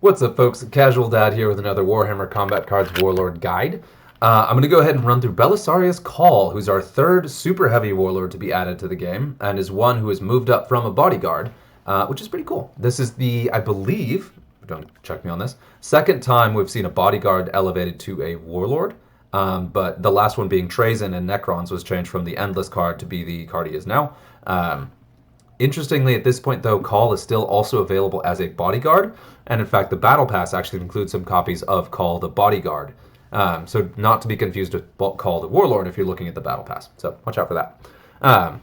What's up, folks? Casual Dad here with another Warhammer Combat Cards Warlord guide. I'm going to go ahead and run through Belisarius Cawl, who's our third super heavy warlord to be added to the game, and is one who has moved up from a bodyguard, which is pretty cool. This is the, I believe, don't check me on this, second time we've seen a bodyguard elevated to a warlord, but the last one being Trazen and Necrons was changed from the Endless card to be the card he is now. Interestingly, at this point, though, Cawl is still also available as a bodyguard, and in fact, the Battle Pass actually includes some copies of Cawl the Bodyguard. So not to be confused with Cawl the Warlord if you're looking at the Battle Pass. So watch out for that.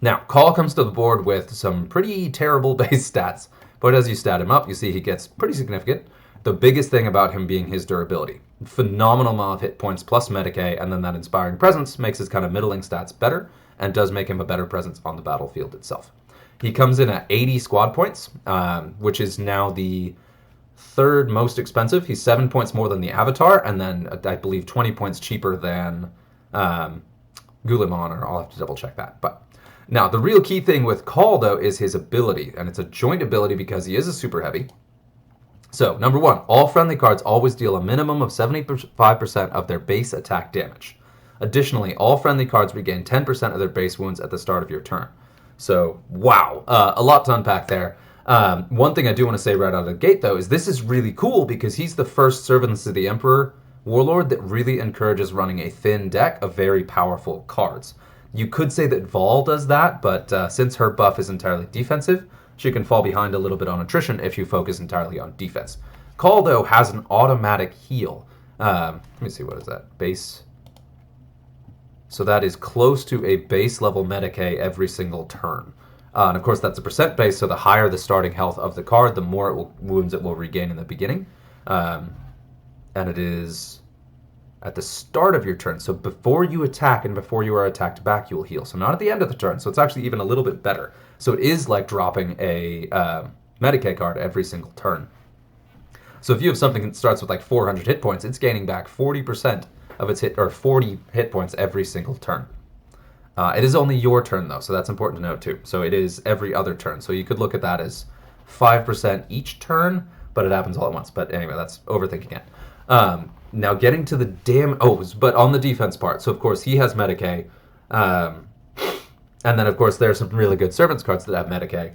Now, Cawl comes to the board with some pretty terrible base stats, but as you stat him up, you see he gets pretty significant. The biggest thing about him being his durability. Phenomenal amount of hit points plus Medicae, and then that Inspiring Presence makes his kind of middling stats better, and does make him a better presence on the battlefield itself. He comes in at 80 squad points, which is now the third most expensive. He's 7 points more than the Avatar, and then I believe 20 points cheaper than Guilliman, or I'll have to double check that. But now, the real key thing with Cawl, though, is his ability, and it's a joint ability because he is a super heavy. So, number one, all friendly cards always deal a minimum of 75% of their base attack damage. Additionally, all friendly cards regain 10% of their base wounds at the start of your turn. So, wow, a lot to unpack there. One thing I do want to say right out of the gate, though, is this is really cool because he's the first Servants of the Emperor warlord that really encourages running a thin deck of very powerful cards. You could say that Vaul does that, but since her buff is entirely defensive, she can fall behind a little bit on attrition if you focus entirely on defense. Cawl, though, has an automatic heal. Let me see, what is that? Base. So that is close to a base level Medicae every single turn. And of course, that's a percent base, so the higher the starting health of the card, the more wounds it will regain in the beginning. And it is at the start of your turn. So before you attack and before you are attacked back, you will heal. So not at the end of the turn. So it's actually even a little bit better. So it is like dropping a Medicae card every single turn. So if you have something that starts with like 400 hit points, it's gaining back 40% of its hit, or 40 hit points every single turn. It is only your turn, though, so that's important to note, too. So it is every other turn. So you could look at that as 5% each turn, but it happens all at once. But anyway, that's overthinking it. Now, getting to the but on the defense part, so of course he has Medicae, and then of course there are some really good Servants cards that have Medicae.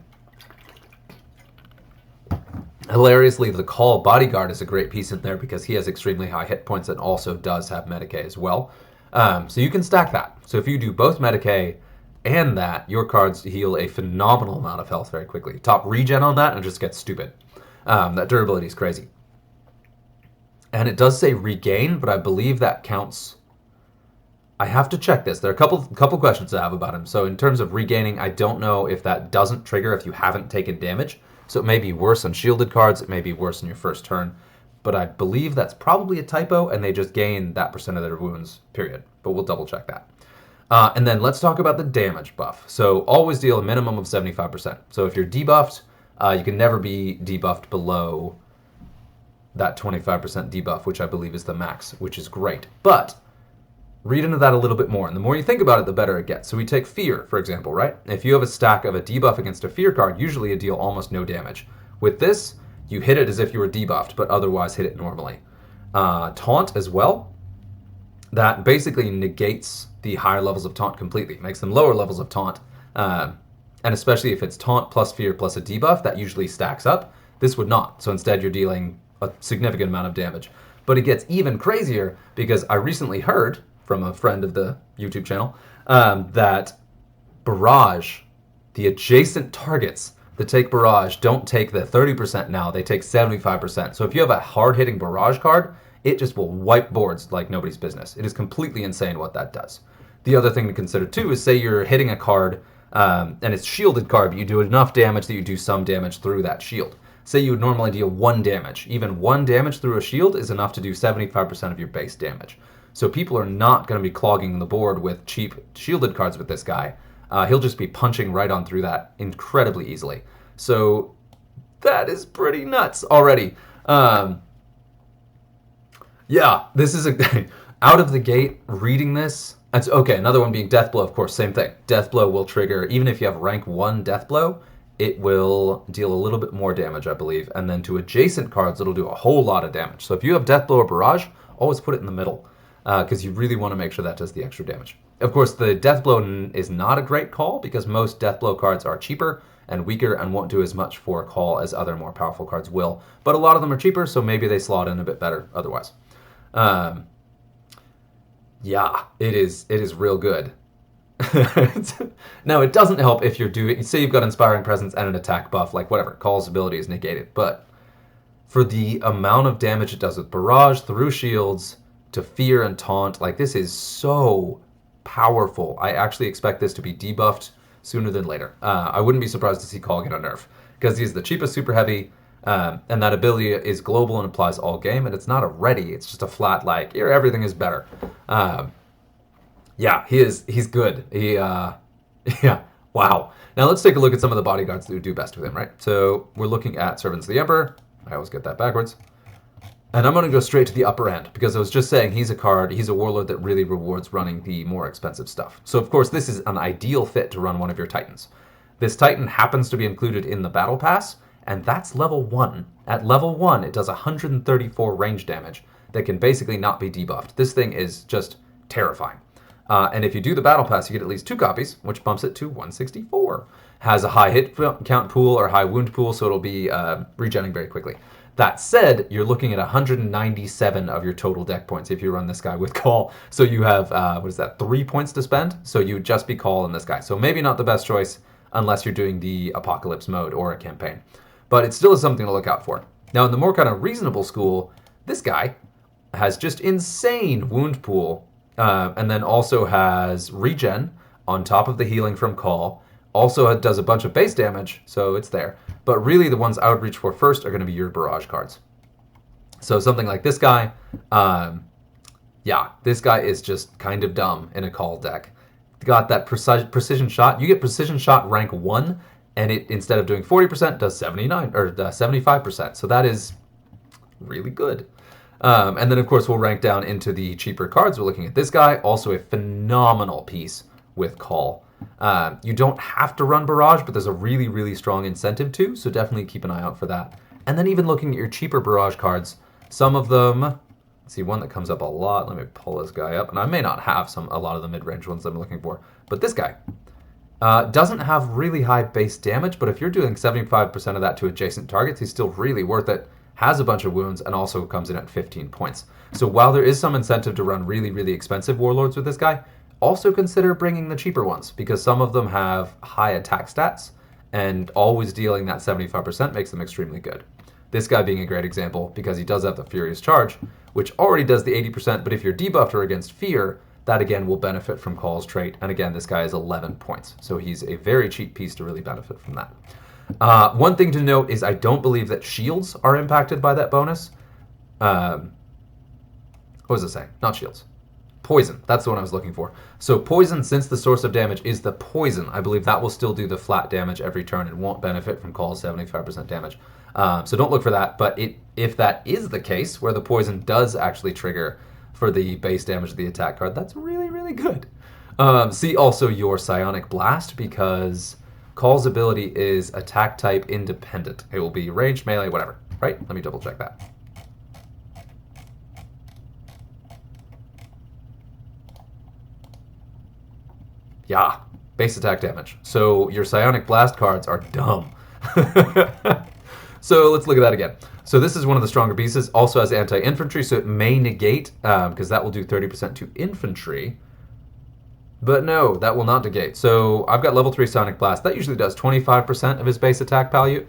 Hilariously, the Cawl Bodyguard is a great piece in there because he has extremely high hit points and also does have Medicae as well. So you can stack that. So if you do both Medicae and that, your cards heal a phenomenal amount of health very quickly. Top regen on that and it just gets stupid. That durability is crazy. And it does say regain, but I believe that counts. I have to check this. There are a couple questions I have about him. So in terms of regaining, I don't know if that doesn't trigger if you haven't taken damage. So it may be worse on shielded cards. It may be worse in your first turn. But I believe that's probably a typo, and they just gain that percent of their wounds, period. But we'll double check that. And then let's talk about the damage buff. So always deal a minimum of 75%. So if you're debuffed, you can never be debuffed below that 25% debuff, which I believe is the max, which is great. But read into that a little bit more, and the more you think about it, the better it gets. So we take Fear, for example, right? If you have a stack of a debuff against a Fear card, usually you deal almost no damage. With this, you hit it as if you were debuffed, but otherwise hit it normally. Taunt as well. That basically negates the higher levels of taunt completely. Makes them lower levels of taunt. And especially if it's taunt plus fear plus a debuff, that usually stacks up. This would not. So instead you're dealing a significant amount of damage. But it gets even crazier because I recently heard from a friend of the YouTube channel that Barrage, the adjacent targets that take Barrage don't take the 30% now, they take 75%. So if you have a hard-hitting Barrage card, it just will wipe boards like nobody's business. It is completely insane what that does. The other thing to consider, too, is say you're hitting a card, and it's shielded card, but you do enough damage that you do some damage through that shield. Say you would normally deal 1 damage. Even 1 damage through a shield is enough to do 75% of your base damage. So people are not going to be clogging the board with cheap shielded cards with this guy. He'll just be punching right on through that incredibly easily. So that is pretty nuts already. Yeah, this is out of the gate, reading this. Okay, another one being Deathblow, of course, same thing. Deathblow will trigger, even if you have rank 1 Deathblow, it will deal a little bit more damage, I believe, and then to adjacent cards, it'll do a whole lot of damage. So if you have Deathblow or Barrage, always put it in the middle, because you really want to make sure that does the extra damage. Of course, the Deathblow is not a great call, because most Deathblow cards are cheaper and weaker and won't do as much for a call as other more powerful cards will. But a lot of them are cheaper, so maybe they slot in a bit better otherwise. Yeah, it is real good. Now, it doesn't help if you're doing, say you've got Inspiring Presence and an attack buff, like whatever, Call's ability is negated, but for the amount of damage it does with Barrage, through shields, to fear and taunt, like this is so powerful. I actually expect this to be debuffed sooner than later. I wouldn't be surprised to see Cawl get a nerf, because he's the cheapest super heavy, and that ability is global and applies all game, and it's not a ready, it's just a flat, like, here, everything is better. Yeah, he's good. Yeah, wow. Now let's take a look at some of the bodyguards that do best with him, right? So we're looking at Servants of the Emperor. I always get that backwards. And I'm going to go straight to the upper end, because I was just saying he's a warlord that really rewards running the more expensive stuff. So of course this is an ideal fit to run one of your titans. This titan happens to be included in the battle pass, and that's level 1. At level 1, it does 134 range damage that can basically not be debuffed. This thing is just terrifying. And if you do the battle pass, you get at least 2 copies, which bumps it to 164. Has a high hit count pool or high wound pool, so it'll be regenerating very quickly. That said, you're looking at 197 of your total deck points if you run this guy with Cawl. So you have, 3 points to spend? So you would just be Cawl in this guy. So maybe not the best choice unless you're doing the Apocalypse mode or a campaign. But it still is something to look out for. Now, in the more kind of reasonable school, this guy has just insane wound pool, and then also has regen on top of the healing from Cawl. Also does a bunch of base damage, so it's there. But really the ones I would reach for first are going to be your Barrage cards. So something like this guy, yeah, this guy is just kind of dumb in a Cawl deck. Got that precision shot. You get precision shot rank 1, and it, instead of doing 40%, does 79 or 75%. So that is really good. And then, of course, we'll rank down into the cheaper cards. We're looking at this guy, also a phenomenal piece with Cawl. You don't have to run Barrage, but there's a really, really strong incentive to, so definitely keep an eye out for that. And then even looking at your cheaper Barrage cards, some of them, let's see, one that comes up a lot, let me pull this guy up, and I may not have a lot of the mid-range ones I'm looking for, but this guy doesn't have really high base damage, but if you're doing 75% of that to adjacent targets, he's still really worth it. Has a bunch of wounds, and also comes in at 15 points. So while there is some incentive to run really, really expensive warlords with this guy, also consider bringing the cheaper ones, because some of them have high attack stats, and always dealing that 75% makes them extremely good. This guy being a great example, because he does have the Furious Charge, which already does the 80%, but if you're debuffed or against Fear, that again will benefit from Call's trait, and again, this guy is 11 points. So he's a very cheap piece to really benefit from that. One thing to note is I don't believe that shields are impacted by that bonus. What was it saying? Not shields. Poison. That's the one I was looking for. So poison, since the source of damage is the poison, I believe that will still do the flat damage every turn and won't benefit from Call's 75% damage. So don't look for that. But if that is the case, where the poison does actually trigger for the base damage of the attack card, that's really, really good. See also your Psionic Blast, because Call's ability is attack type independent. It will be range, melee, whatever, right? Let me double check that. Yeah, base attack damage. So your Psionic Blast cards are dumb. So let's look at that again. So this is one of the stronger pieces. Also has anti-infantry, so it may negate, because that will do 30% to infantry. But no, that will not negate. So I've got level 3 Psionic Blast. That usually does 25% of his base attack value.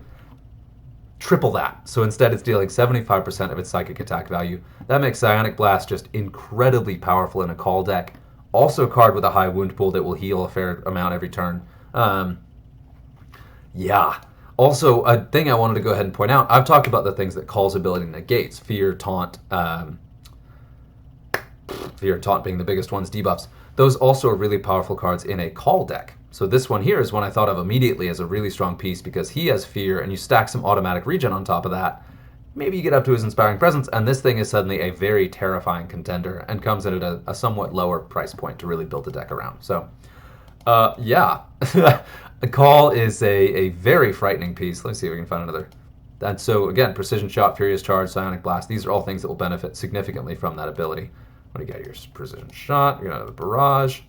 Triple that. So instead it's dealing 75% of its psychic attack value. That makes Psionic Blast just incredibly powerful in a Cawl deck. Also a card with a high wound pool that will heal a fair amount every turn. Yeah. Also, a thing I wanted to go ahead and point out, I've talked about the things that Call's ability negates. Fear, Taunt, Fear, Taunt being the biggest ones, debuffs. Those also are really powerful cards in a Cawl deck. So this one here is one I thought of immediately as a really strong piece, because he has Fear, and you stack some automatic regen on top of that. Maybe you get up to his Inspiring Presence, and this thing is suddenly a very terrifying contender, and comes in at a somewhat lower price point to really build a deck around. So, Yeah. A Cawl is a very frightening piece. Let's see if we can find another. And so, again, Precision Shot, Furious Charge, Psionic Blast, these are all things that will benefit significantly from that ability. When you get your Precision Shot, you're going to have the Barrage.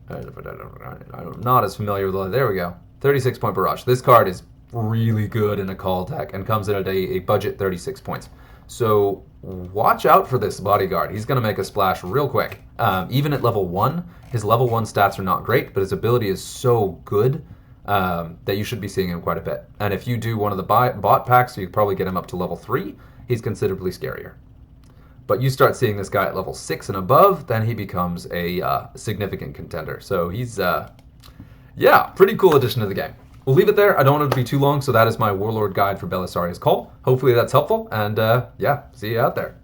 I'm not as familiar with it. There we go. 36-point Barrage. This card is really good in a Cawl deck and comes in at a budget 36 points. So watch out for this bodyguard. He's going to make a splash real quick. Even at level 1, his level 1 stats are not great, but his ability is so good that you should be seeing him quite a bit. And if you do one of the bot packs, you probably get him up to level 3. He's considerably scarier. But you start seeing this guy at level 6 and above, then he becomes a significant contender. So he's, yeah, pretty cool addition to the game. We'll leave it there. I don't want it to be too long, so that is my Warlord guide for Belisarius Cawl. Hopefully that's helpful, and yeah, see you out there.